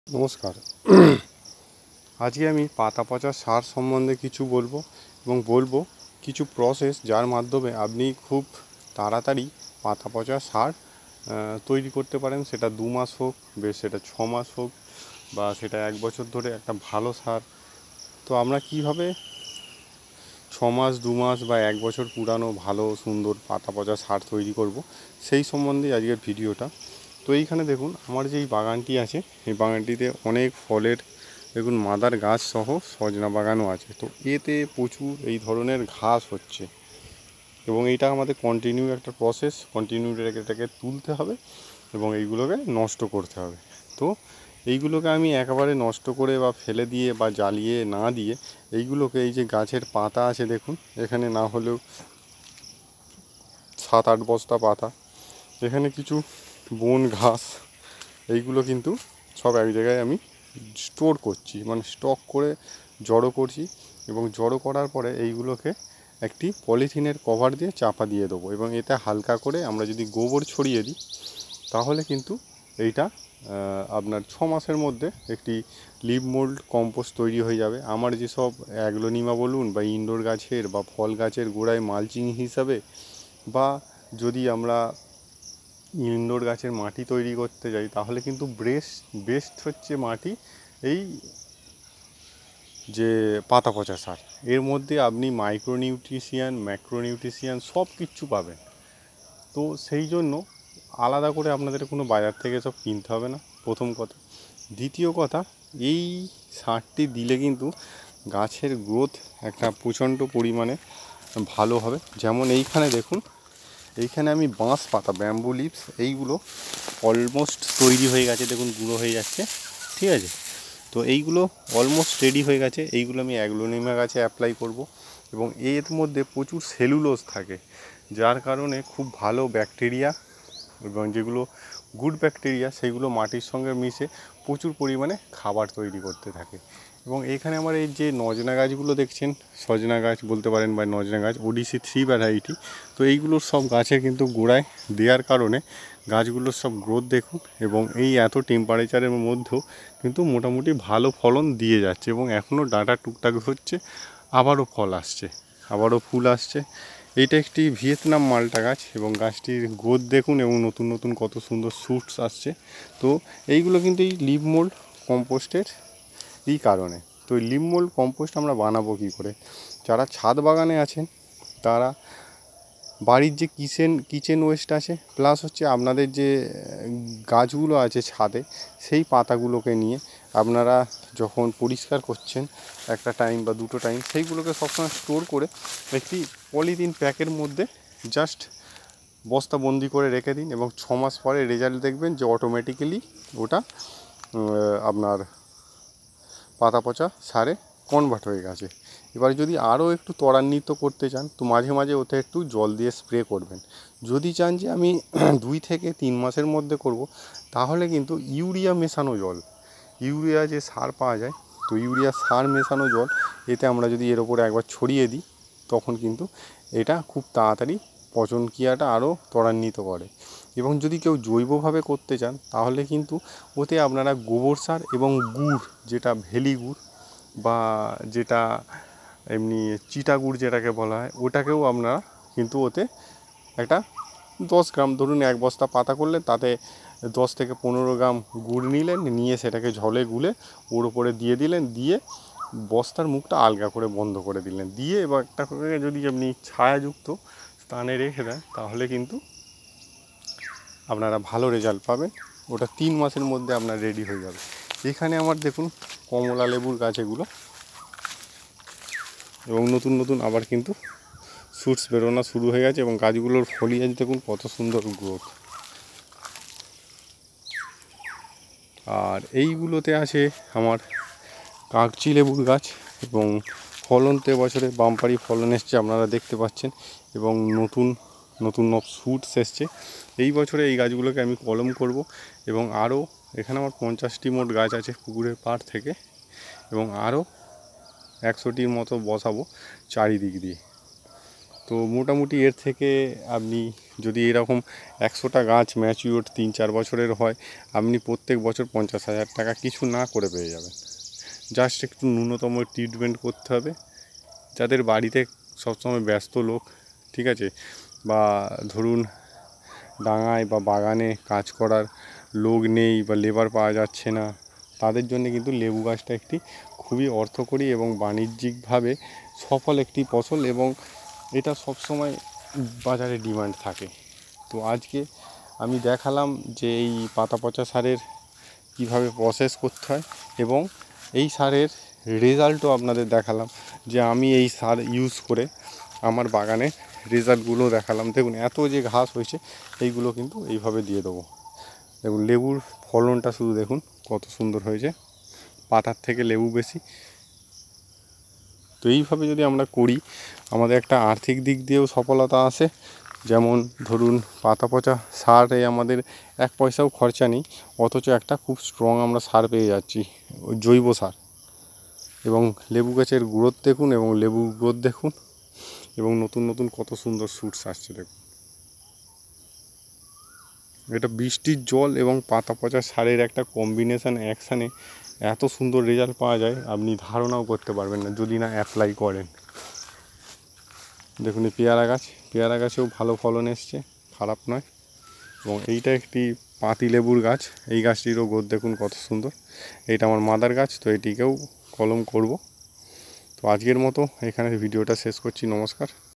নমস্কার। আজকে আমি পাতা পচা সার সম্বন্ধে কিছু বলবো এবং বলবো কিছু প্রসেস যার মাধ্যমে আপনি খুব তাড়াতাড়ি পাতা পচা সার তৈরি করতে পারেন। সেটা 2 মাস হোক, বেশ সেটা 6 মাস হোক, বা সেটা 1 বছর ধরে একটা ভালো সার। তো আমরা কিভাবে 6 মাস, 2 মাস বা 1 বছর পুরানো ভালো সুন্দর পাতা পচা সার তৈরি করব, সেই সম্বন্ধে আজকের ভিডিওটা। তো এইখানে দেখুন আমার যে এই বাগানটি আছে, এই বাগানটিতে অনেক ফলের দেখুন মাদার গাছ সহ সজনা বাগানও আছে। তো এতে প্রচুর এই ধরনের ঘাস হচ্ছে এবং এইটা আমাদের কন্টিনিউ একটা প্রসেস, কন্টিনিউ এটাকে তুলতে হবে এবং এইগুলোকে নষ্ট করতে হবে। তো এইগুলোকে আমি একেবারে নষ্ট করে বা ফেলে দিয়ে বা জ্বালিয়ে না দিয়ে এইগুলোকে, এই যে গাছের পাতা আছে দেখুন, এখানে না হলেও 7-8 বস্তা পাতা, এখানে কিছু বন ঘাস, এইগুলো কিন্তু সব এক জায়গায় আমি স্টোর করছি, মানে স্টক করে জড়ো করছি। এবং জড়ো করার পরে এইগুলোকে একটি পলিথিনের কভার দিয়ে চাপা দিয়ে দেবো এবং এতে হালকা করে আমরা যদি গোবর ছড়িয়ে দিই, তাহলে কিন্তু এইটা আপনার 6 মাসের মধ্যে একটি লিভ মোল্ড কম্পোস্ট তৈরি হয়ে যাবে। আমার যেসব অ্যাগ্লোনিমা বলুন বা ইনডোর গাছের বা ফল গাছের গোড়ায় মালচিং হিসাবে, বা যদি আমরা ইনডোর গাছের মাটি তৈরি করতে যাই, তাহলে কিন্তু বেস্ট হচ্ছে মাটি এই যে পাতা পচা সার। এর মধ্যে আপনি মাইক্রোনিউট্রিশিয়ান, ম্যাক্রোনিউট্রিশিয়ান সব কিচ্ছু পাবেন। তো সেই জন্য আলাদা করে আপনাদের কোনো বাজার থেকে সব কিনতে হবে না, প্রথম কথা। দ্বিতীয় কথা, এই সারটি দিলে কিন্তু গাছের গ্রোথ একটা প্রচণ্ড পরিমাণে ভালো হবে। যেমন এইখানে দেখুন, এইখানে আমি বাঁশ পাতা, ব্যাম্বু লিভস, এইগুলো অলমোস্ট তৈরি হয়ে গেছে, দেখুন গুঁড়ো হয়ে যাচ্ছে, ঠিক আছে। তো এইগুলো অলমোস্ট রেডি হয়ে গেছে। এইগুলো আমি অ্যাগ্লোনিমা গাছে অ্যাপ্লাই করব এবং এর মধ্যে প্রচুর সেলুলোজ থাকে, যার কারণে খুব ভালো ব্যাকটেরিয়া এবং যেগুলো গুড ব্যাকটেরিয়া, সেগুলো মাটির সঙ্গে মিশে প্রচুর পরিমাণে খাবার তৈরি করতে থাকে। এবং এখানে আমার এই যে নজনা গাছগুলো দেখছেন, সজনা গাছ বলতে পারেন বা নজনা গাছ, ওডিসি 3 ভ্যারাইটি। তো এইগুলোর সব গাছে কিন্তু গোড়ায় দেওয়ার কারণে গাছগুলোর সব গ্রোথ দেখুন, এবং এই এত টেম্পারেচারের মধ্যেও কিন্তু মোটামুটি ভালো ফলন দিয়ে যাচ্ছে এবং এখনও ডাঁটা টুকটাক হচ্ছে, আবারও ফল আসছে, আবারও ফুল আসছে। এইটা একটি ভিয়েতনাম মালটা গাছ এবং গাছটির গ্রোথ দেখুন এবং নতুন নতুন কত সুন্দর শুটস আসছে। তো এইগুলো কিন্তু এই লিভ মোল্ড কম্পোস্টের এই কারণে। তো এই লিভ মোল্ড কম্পোস্ট আমরা বানাবো কী করে? যারা ছাদ বাগানে আছেন, তারা বাড়ির যে কিচেন ওয়েস্ট আছে, প্লাস হচ্ছে আপনাদের যে গাছগুলো আছে ছাদে, সেই পাতাগুলোকে নিয়ে আপনারা যখন পরিষ্কার করছেন একটা টাইম বা দুটো টাইম, সেইগুলোকে সবসময় স্টোর করে একটি পলিথিন প্যাকের মধ্যে জাস্ট বস্তাবন্দি করে রেখে দিন এবং 6 মাস পরে রেজাল্ট দেখবেন যে অটোমেটিক্যালি ওটা আপনার পাতা পচা সারে কনভার্ট হয়ে গেছে। এবার যদি আরও একটু ত্বরান্বিত করতে চান, তো মাঝে মাঝে ওতে একটু জল দিয়ে স্প্রে করবেন। যদি চান যে আমি 2 থেকে 3 মাসের মধ্যে করব, তাহলে কিন্তু ইউরিয়া মেশানো জল, ইউরিয়া যে সার পাওয়া যায়, তো ইউরিয়া সার মেশানো জল, এতে আমরা যদি এর ওপরে একবার ছড়িয়ে দিই, তখন কিন্তু এটা খুব তাড়াতাড়ি পচন ক্রিয়াটা আরও ত্বরান্বিত করে। এবং যদি কেউ জৈবভাবে করতে চান, তাহলে কিন্তু ওতে আপনারা গোবর সার এবং গুড়, যেটা ভেলি গুড় বা যেটা এমনি চিটা গুড় যেটাকে বলা হয়, ওটাকেও আপনারা কিন্তু ওতে একটা 10 গ্রাম, ধরুন 1 বস্তা পাতা করলে তাতে 10 থেকে 15 গ্রাম গুড় নিলেন, নিয়ে সেটাকে ঝলে গুলে ওর উপরে দিয়ে দিলেন, দিয়ে বস্তার মুখটা আলগা করে বন্ধ করে দিলেন, দিয়ে এবার একটা করে যদি আপনি ছায়াযুক্ত স্থানে রেখে দেন, তাহলে কিন্তু আপনারা ভালো রেজাল্ট পাবেন। ওটা 3 মাসের মধ্যে আপনার রেডি হয়ে যাবে। এখানে আমার দেখুন কমলা লেবুর গাছ এগুলো, এবং নতুন নতুন আবার কিন্তু শুটস বেরোনো শুরু হয়ে গেছে এবং গাছগুলোর ফলিয়াজ দেখুন কত সুন্দর গ্রোথ। আর এইগুলোতে আছে আমার কাগজি লেবুর গাছ এবং ফলনতে বছরে বাম্পারি ফলন এসছে, আপনারা দেখতে পাচ্ছেন, এবং নতুন নতুন শুটস এসছে। এই বছরে এই গাছগুলোকে আমি কলম করব এবং আরও এখানে আমার 50টি মোট গাছ আছে পুকুরের পাড় থেকে, এবং আরও 100টির মতো বসাবো চারিদিক দিয়ে। তো মোটামুটি এর থেকে আপনি যদি এরকম 100টা গাছ ম্যাচিওর 3-4 বছরের হয়, আপনি প্রত্যেক বছর 50,000 টাকা কিছু না করে পেয়ে যাবেন। জাস্ট একটু ন্যূনতম ট্রিটমেন্ট করতে হবে। যাদের বাড়িতে সবসময় ব্যস্ত লোক, ঠিক আছে, বা ধরুন ডাঙায় বা বাগানে কাজ করার লোক নেই বা লেবার পাওয়া যাচ্ছে না, তাদের জন্য কিন্তু লেবু গাছটা একটি খুবই অর্থকরী এবং বাণিজ্যিকভাবে সফল একটি ফসল, এবং এটা সবসময় বাজারে ডিমান্ড থাকে। তো আজকে আমি দেখালাম যে এই পাতা পচা সারের কীভাবে প্রসেস করতে হয়, এবং এই সারের রেজাল্টও আপনাদের দেখালাম, যে আমি এই সার ইউজ করে আমার বাগানে রেজাল্টগুলো দেখালাম। দেখুন এত যে ঘাস হয়েছে, এইগুলো কিন্তু এইভাবে দিয়ে দেবো। দেখুন লেবুর ফলনটা শুধু দেখুন কত সুন্দর হয়েছে, পাতার থেকে লেবু বেশি। তো এইভাবে যদি আমরা করি, আমাদের একটা আর্থিক দিক দিয়েও সফলতা আসে। যেমন ধরুন পাতা পচা সারে আমাদের 1 পয়সাও খরচা নেই, অথচ একটা খুব স্ট্রং আমরা সার পেয়ে যাচ্ছি, জৈব সার। এবং লেবু গাছের গ্রোথ দেখুন, এবং লেবুর গ্রোথ দেখুন, এবং নতুন নতুন কত সুন্দর শুটস আসছে দেখুন। এটা বৃষ্টির জল এবং পাতা পচা সারের একটা কম্বিনেশান অ্যাকশানে এত সুন্দর রেজাল্ট পাওয়া যায়, আপনি ধারণাও করতে পারবেন না যদি না অ্যাপ্লাই করেন। দেখুন এই পেয়ারা গাছেও ভালো ফলন এসছে, খারাপ নয়। এবং এইটা একটি পাতি লেবুর গাছ, এই গাছটিরও গ্রোথ দেখুন কত সুন্দর। এইটা আমার মাদার গাছ, তো এটিকেও কলম করব। তো আজকের মতো এখানে ভিডিওটা শেষ করছি। নমস্কার।